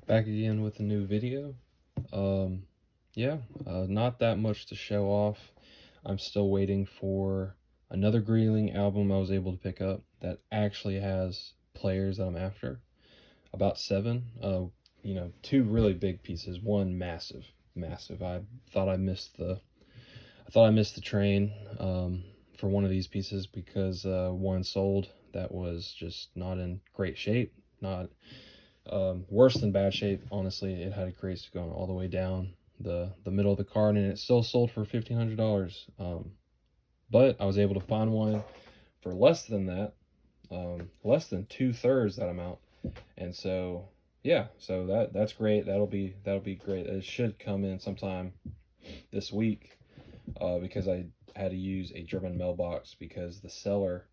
Back again with a new video. Um, yeah, not that much to show off. I'm still waiting for another Greenling album I was able to pick up that actually has players that I'm after. About seven. Two really big pieces. One massive, massive. Thought I missed the. I thought I missed the train for one of these pieces because one sold that was just not in great shape. Not worse than bad shape. Honestly, it had a crease going all the way down the middle of the card, and it still sold for $1,500. But I was able to find one for less than that, less than 2/3 that amount, and so yeah, so that's great. That'll be great. It should come in sometime this week, because I had to use a German mailbox because the seller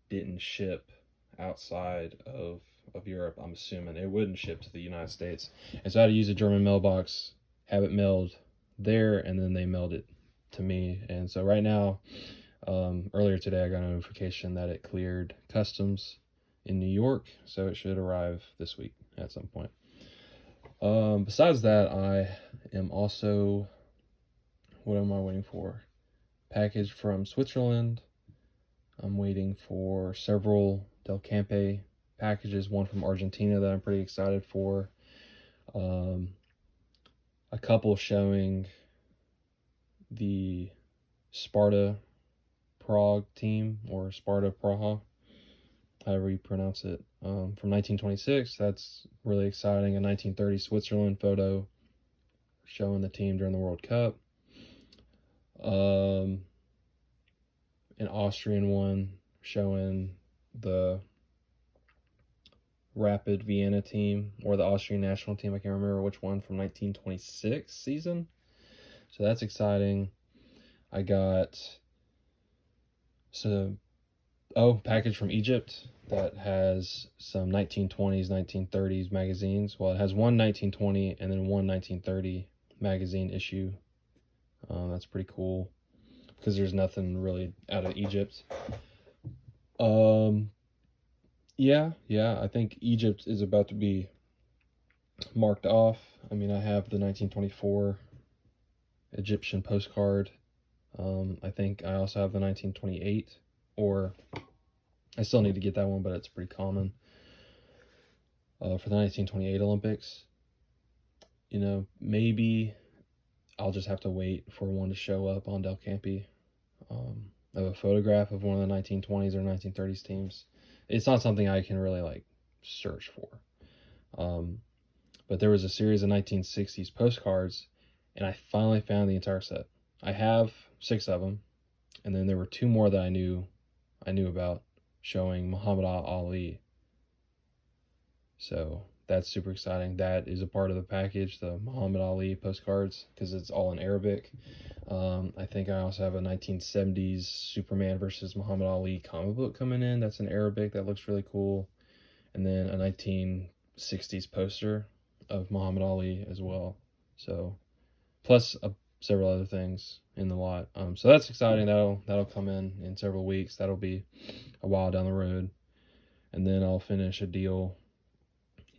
didn't ship outside of Europe. I'm assuming it wouldn't ship to the United States, and so I had to use a German mailbox, have it mailed there, and then they mailed it to me. And so right now, earlier today, I got a notification that it cleared customs in New York, so it should arrive this week at some point. Besides that, I am also, what am I waiting for? Package from Switzerland. I'm waiting for several Del Campe packages, one from Argentina that I'm pretty excited for. A couple showing the Sparta Prague team, or Sparta Praha, however you pronounce it, from 1926. That's really exciting. A 1930 Switzerland photo showing the team during the World Cup. An Austrian one showing the Rapid Vienna team, or the Austrian national team. I can't remember which one, from 1926 season. So that's exciting. I got package from Egypt that has some 1920s, 1930s magazines. Well, it has one 1920 and then one 1930 magazine issue. That's pretty cool because there's nothing really out of Egypt. Yeah, I think Egypt is about to be marked off. I mean, I have the 1924 Egyptian postcard. I think I also have the 1928, or I still need to get that one, but it's pretty common. For the 1928 Olympics, maybe I'll just have to wait for one to show up on Del Campe. I have a photograph of one of the 1920s or 1930s teams. It's not something I can really search for. But there was a series of 1960s postcards, and I finally found the entire set. I have 6 of them, and then there were 2 more that I knew about, showing Muhammad Ali. So that's super exciting. That is a part of the package, the Muhammad Ali postcards, because it's all in Arabic. I think I also have a 1970s Superman versus Muhammad Ali comic book coming in. That's in Arabic. That looks really cool. And then a 1960s poster of Muhammad Ali as well. So, plus several other things in the lot. So that's exciting. That'll come in several weeks. That'll be a while down the road. And then I'll finish a deal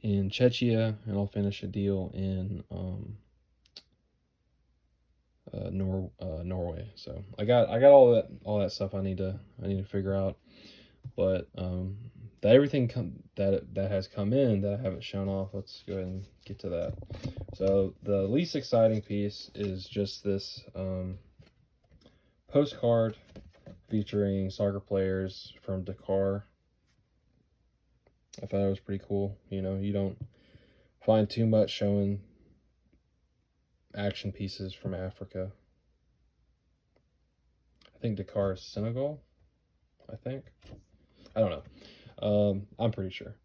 in Czechia, and I'll finish a deal in Norway. So I got all that stuff I need to figure out. But that everything that has come in that I haven't shown off. Let's go ahead and get to that. So the least exciting piece is just this postcard featuring soccer players from Dakar. I thought it was pretty cool. You don't find too much showing action pieces from Africa. I think Dakar is Senegal. I don't know. I'm pretty sure.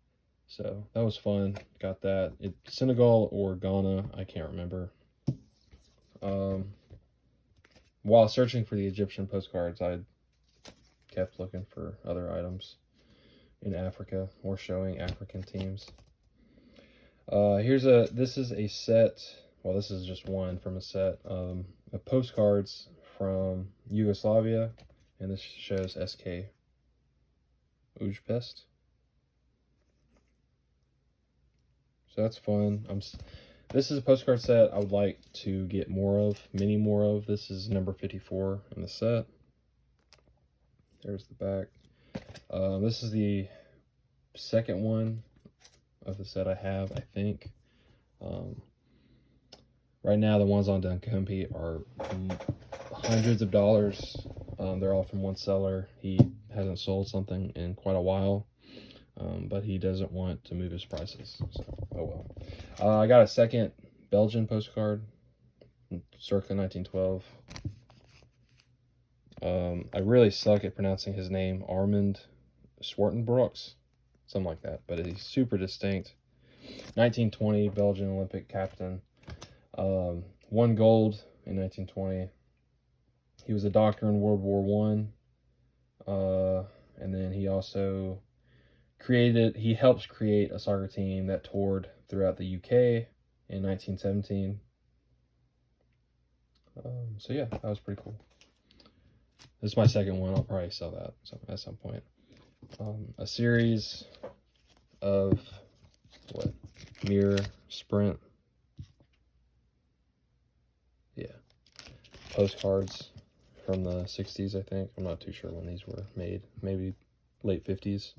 So that was fun. Got that. Senegal or Ghana, I can't remember. While searching for the Egyptian postcards, I kept looking for other items in Africa or showing African teams. This is a set. Well, this is just one from a set of postcards from Yugoslavia, and this shows SK Ujpest. So that's fun. This is a postcard set I would like to get many more of. This is number 54 in the set. There's the back. This is the second one of the set I have, I think. Right now, the ones on dunnCompete are hundreds of dollars. They're all from one seller. He hasn't sold something in quite a while, but he doesn't want to move his prices. So, oh well. I got a second Belgian postcard, circa 1912. I really suck at pronouncing his name, Armand Swartenbrooks, something like that, but he's super distinct. 1920 Belgian Olympic captain. Won gold in 1920. He was a doctor in World War I. And then he also he helped create a soccer team that toured throughout the UK in 1917. So yeah, that was pretty cool. This is my second one. I'll probably sell that at some point. A series of Mirror Sprint. Yeah. Postcards from the 60s, I think. I'm not too sure when these were made. Maybe late 50s.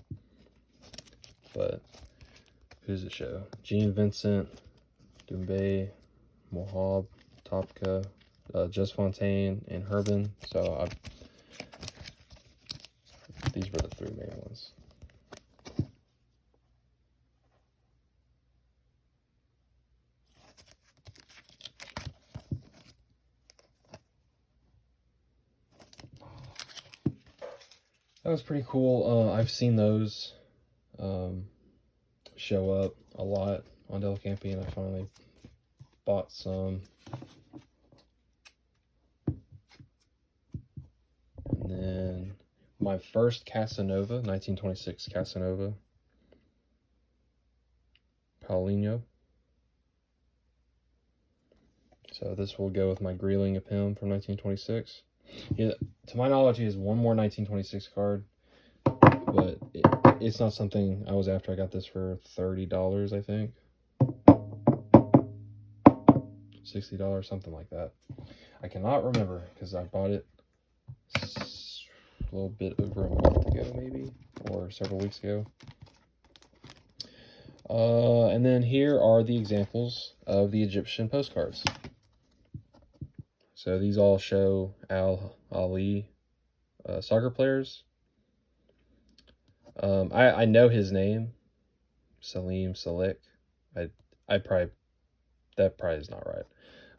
But who does it show? Jean Vincent, Doumbé, Mohab, Topka, Just Fontaine, and Herbin. So these were the three main ones. That was pretty cool. I've seen those show up a lot on dunnCompete, and I finally bought some. And then my first Casanova, 1926 Casanova, Paulinho. So this will go with my Greeling of him from 1926. Yeah, to my knowledge, he has one more 1926 card, but it's not something I was after. I got this for $30, I think. $60, something like that. I cannot remember because I bought it a little bit over a month ago, maybe, or several weeks ago. And then here are the examples of the Egyptian postcards. So these all show Al Ali soccer players. I know his name, Salim Salik. That probably is not right.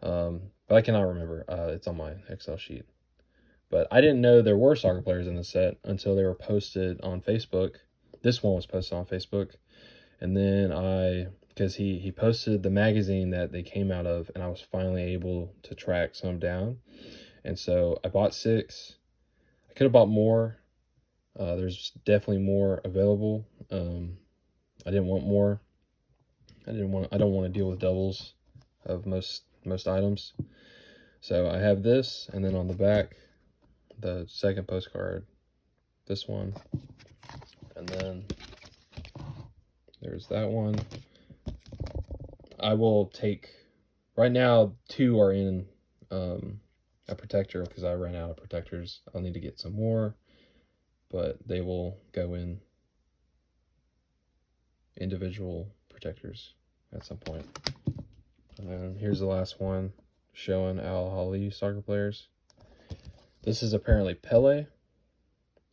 But I cannot remember. It's on my Excel sheet. But I didn't know there were soccer players in the set until they were posted on Facebook. This one was posted on Facebook. And then because he posted the magazine that they came out of, and I was finally able to track some down. And so I bought 6. I could have bought more. There's definitely more available. I didn't want more. I don't want to deal with doubles of most items. So I have this, and then on the back, the second postcard, this one, and then there's that one. I will take, right now 2 are in a protector because I ran out of protectors. I'll need to get some more, but they will go in individual protectors at some point. And then here's the last one showing Al Ali soccer players. This is apparently Pele.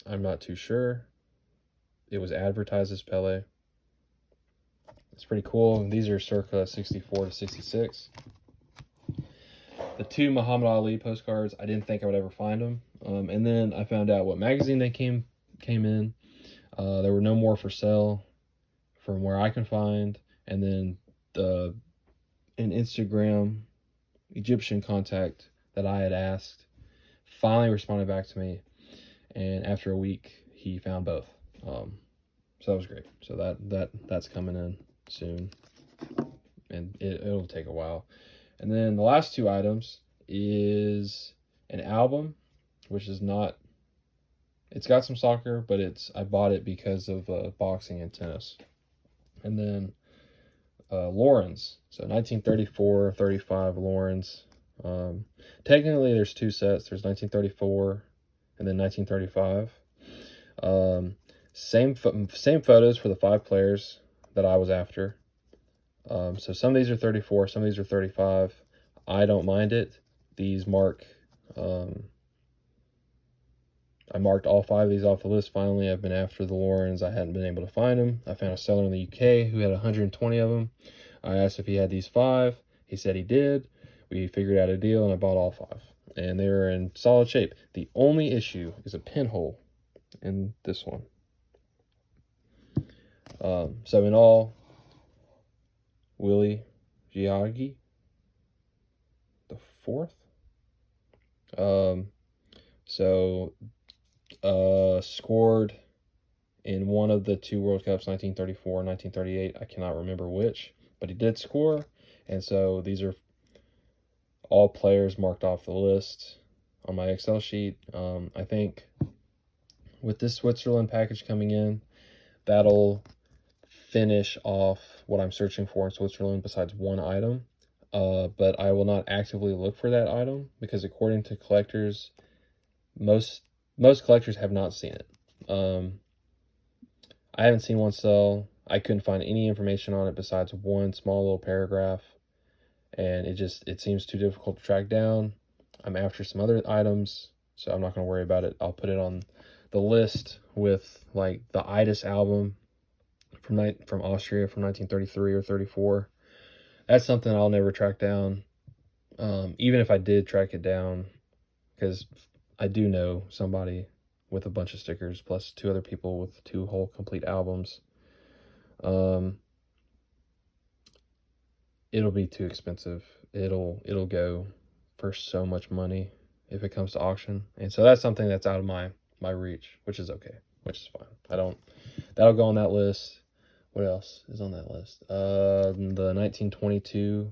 I'm not too sure. It was advertised as Pele. It's pretty cool. These are circa 64 to 66. The 2 Muhammad Ali postcards, I didn't think I would ever find them. And then I found out what magazine they came in. There were no more for sale from where I can find. And then an Instagram Egyptian contact that I had asked finally responded back to me. And after a week, he found both. So that was great. So that's coming in soon, and it'll take a while. And then the last 2 items is an album, which is not, it's got some soccer, but I bought it because of boxing and tennis. And then Lawrence. So 1934, 35 Lawrence. Technically, there's two sets. There's 1934 and then 1935. Same photos for the 5 players that I was after. So some of these are 34, some of these are 35. I don't mind it. These mark, I marked all 5 of these off the list. Finally, I've been after the Laurens. I hadn't been able to find them. I found a seller in the UK who had 120 of them. I asked if he had these 5. He said he did. We figured out a deal, and I bought all 5. And they were in solid shape. The only issue is a pinhole in this one. So in all, Willie Giaggi, the 4th. Scored in one of the 2 World Cups, 1934 and 1938. I cannot remember which, but he did score. And so these are all players marked off the list on my Excel sheet. I think with this Switzerland package coming in, that'll finish off what I'm searching for in Switzerland besides one item. But I will not actively look for that item because according to collectors, most collectors have not seen it. I haven't seen one sell. I couldn't find any information on it besides one small little paragraph, and it seems too difficult to track down. I'm after some other items, so I'm not going to worry about it. I'll put it on the list with like the Itis album from Austria from 1933 or 34. That's something I'll never track down, even if I did track it down, because I do know somebody with a bunch of stickers plus 2 other people with 2 whole complete albums. It'll be too expensive. It'll go for so much money if it comes to auction, and so that's something that's out of my reach, which is okay, which is fine. That'll go on that list. What else is on that list? The 1922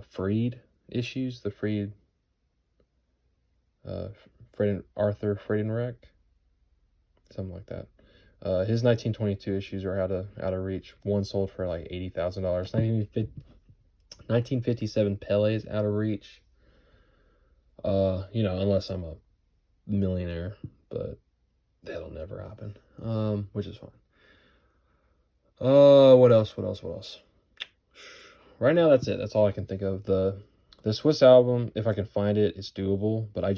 Fried issues, the Fried Arthur Friedenreich, something like that. His 1922 issues are out of reach. One sold for like $80,000. 1957 Pele's out of reach. Unless I'm a millionaire, but that'll never happen. Which is fine. What else? Right now, that's it. That's all I can think of. The Swiss album, if I can find it, it's doable, but I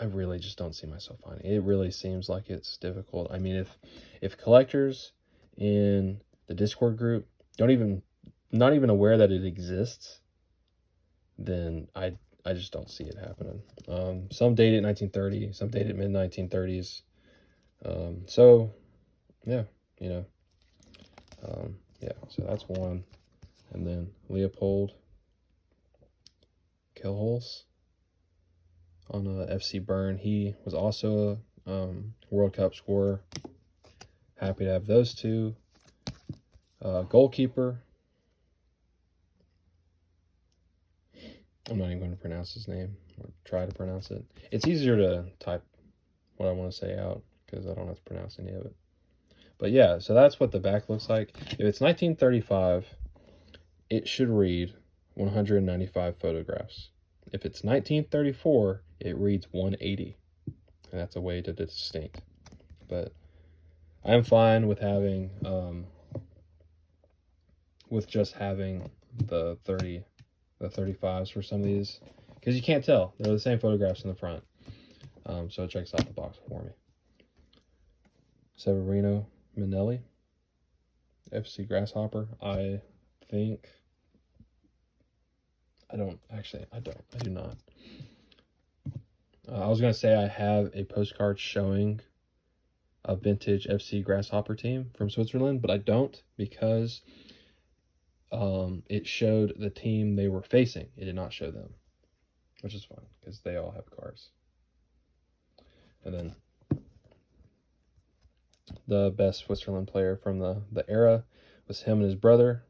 really just don't see myself finding it. It really seems like it's difficult. I mean, if collectors in the Discord group not even aware that it exists, then I just don't see it happening. Some date it 1930, some date it mid-1930s. So yeah, so that's one. And then Leopold Kilholz on FC Bern. He was also a World Cup scorer. Happy to have those 2. Goalkeeper. I'm not even going to pronounce his name or try to pronounce it. It's easier to type what I want to say out because I don't have to pronounce any of it. But yeah, so that's what the back looks like. If it's 1935, it should read 195 photographs. If it's 1934, it reads 180. And that's a way to distinct. But I'm fine with having, just having the 35s for some of these. Because you can't tell. They're the same photographs in the front. So it checks off the box for me. Severino Minelli, FC Grasshopper. I do not. I was going to say I have a postcard showing a vintage FC Grasshopper team from Switzerland, but I don't because it showed the team they were facing. It did not show them, which is fine because they all have cars. And then the best Switzerland player from the era was him and his brother.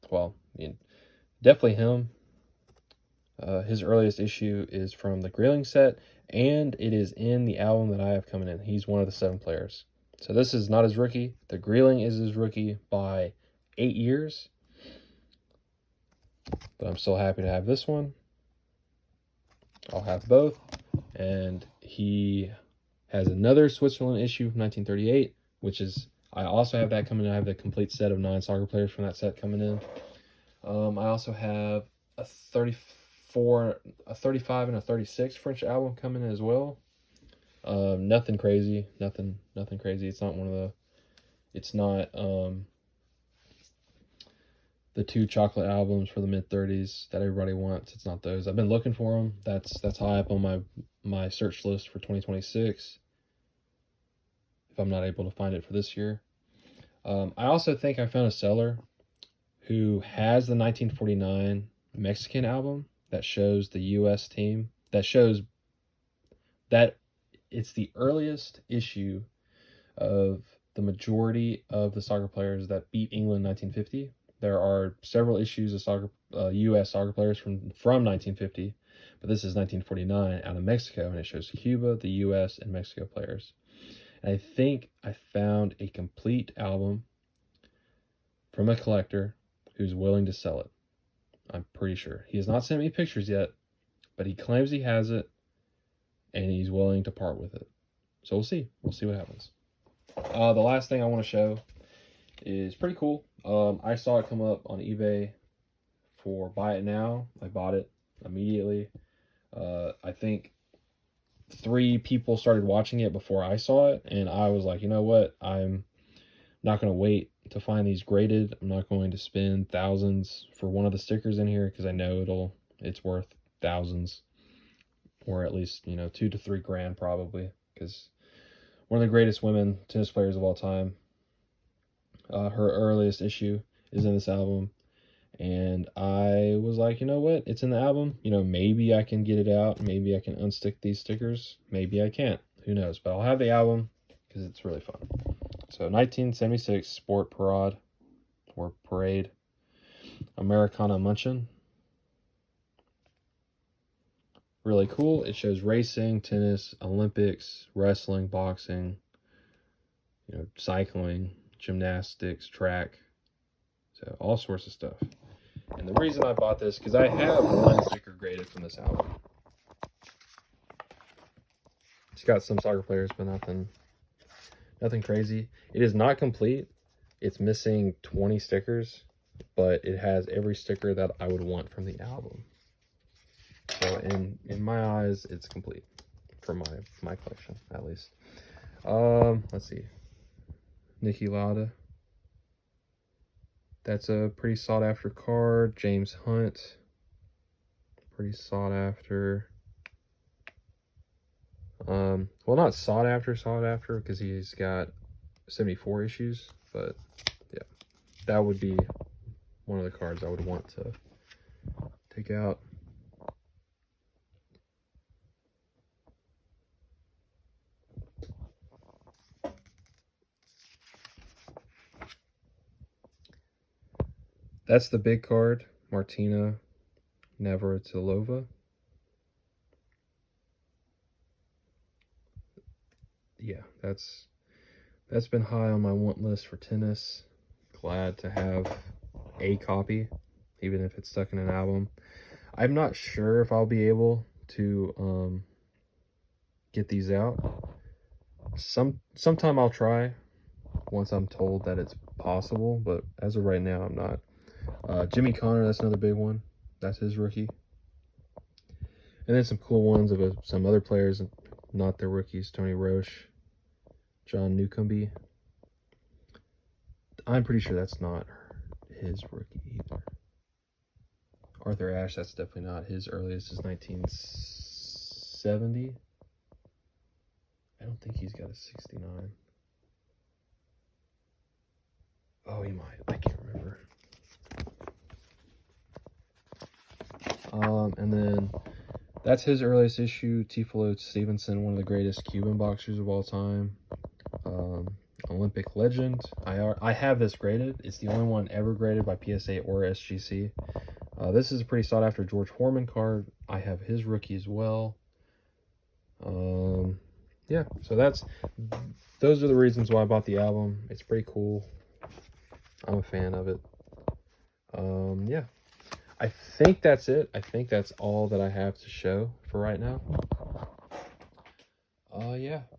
Well, definitely him. His earliest issue is from the Grilling set, and it is in the album that I have coming in. He's one of the 7 players. So this is not his rookie. The Grilling is his rookie by 8 years. But I'm still happy to have this one. I'll have both. And he has another Switzerland issue from 1938, which is, I also have that coming in. I have the complete set of 9 soccer players from that set coming in. I also have a 34, a 35, and a 36 French album coming in as well. Nothing crazy. Nothing crazy. It's not one of the, it's not the 2 chocolate albums for the mid-30s that everybody wants. It's not those. I've been looking for them. That's high up on my search list for 2026. If I'm not able to find it for this year. I also think I found a seller who has the 1949 Mexican album that shows the U.S. team. That shows that it's the earliest issue of the majority of the soccer players that beat England in 1950. There are several issues of soccer, U.S. soccer players from 1950, but this is 1949 out of Mexico, and it shows Cuba, the U.S., and Mexico players. And I think I found a complete album from a collector who's willing to sell it. I'm pretty sure. He has not sent me pictures yet, but he claims he has it, and he's willing to part with it. So we'll see. We'll see what happens. The last thing I want to show is pretty cool. I saw it come up on eBay for buy it now. I bought it immediately. I think 3 people started watching it before I saw it, and I was like, you know what? I'm not going to wait to find these graded. I'm not going to spend thousands for one of the stickers in here because I know it's worth thousands, or at least, you know, $2 to $3 grand probably, because one of the greatest women tennis players of all time, her earliest issue is in this album, and I was like, you know what, it's in the album, you know, maybe I can get it out, maybe I can unstick these stickers, maybe I can't, who knows, but I'll have the album because it's really fun. So 1976 Sport Parade, or Parade, Americana Munchin. Really cool. It shows racing, tennis, Olympics, wrestling, boxing, you know, cycling, gymnastics, track, so all sorts of stuff. And the reason I bought this, because I have one sticker graded from this album. It's got some soccer players, but nothing crazy. It is not complete. It's missing 20 stickers, but it has every sticker that I would want from the album. So in my eyes, it's complete for my collection, at least. Let's see. Niki Lauda. That's a pretty sought after card. James Hunt. Pretty sought after. Well, not sought after because he's got 74 issues, but yeah, that would be one of the cards I would want to take out. That's the big card, Martina Navratilova. Yeah, that's been high on my want list for tennis. Glad to have a copy, even if it's stuck in an album. I'm not sure if I'll be able to get these out. Sometime I'll try once I'm told that it's possible, but as of right now, I'm not. Jimmy Connor, that's another big one. That's his rookie. And then some cool ones of some other players, not their rookies. Tony Roche, John Newcombe. I'm pretty sure that's not his rookie either. Arthur Ashe, that's definitely not. His earliest is 1970. I don't think he's got a 69. Oh, he might. I can't remember. And then that's his earliest issue. Tifolo Stevenson, one of the greatest Cuban boxers of all time. Olympic legend. I have this graded. It's the only one ever graded by PSA or SGC. This is a pretty sought after George Foreman card. I have his rookie as well. Yeah, so those are the reasons why I bought the album. It's pretty cool. I'm a fan of it. Yeah, I think that's it. I think that's all that I have to show for right now.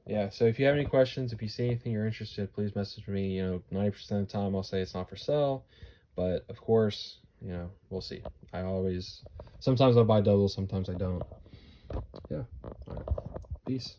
Yeah. So if you have any questions, if you see anything you're interested, please message me. You know, 90% of the time I'll say it's not for sale, but of course, you know, we'll see. Sometimes I'll buy doubles, sometimes I don't. Yeah. All right. Peace.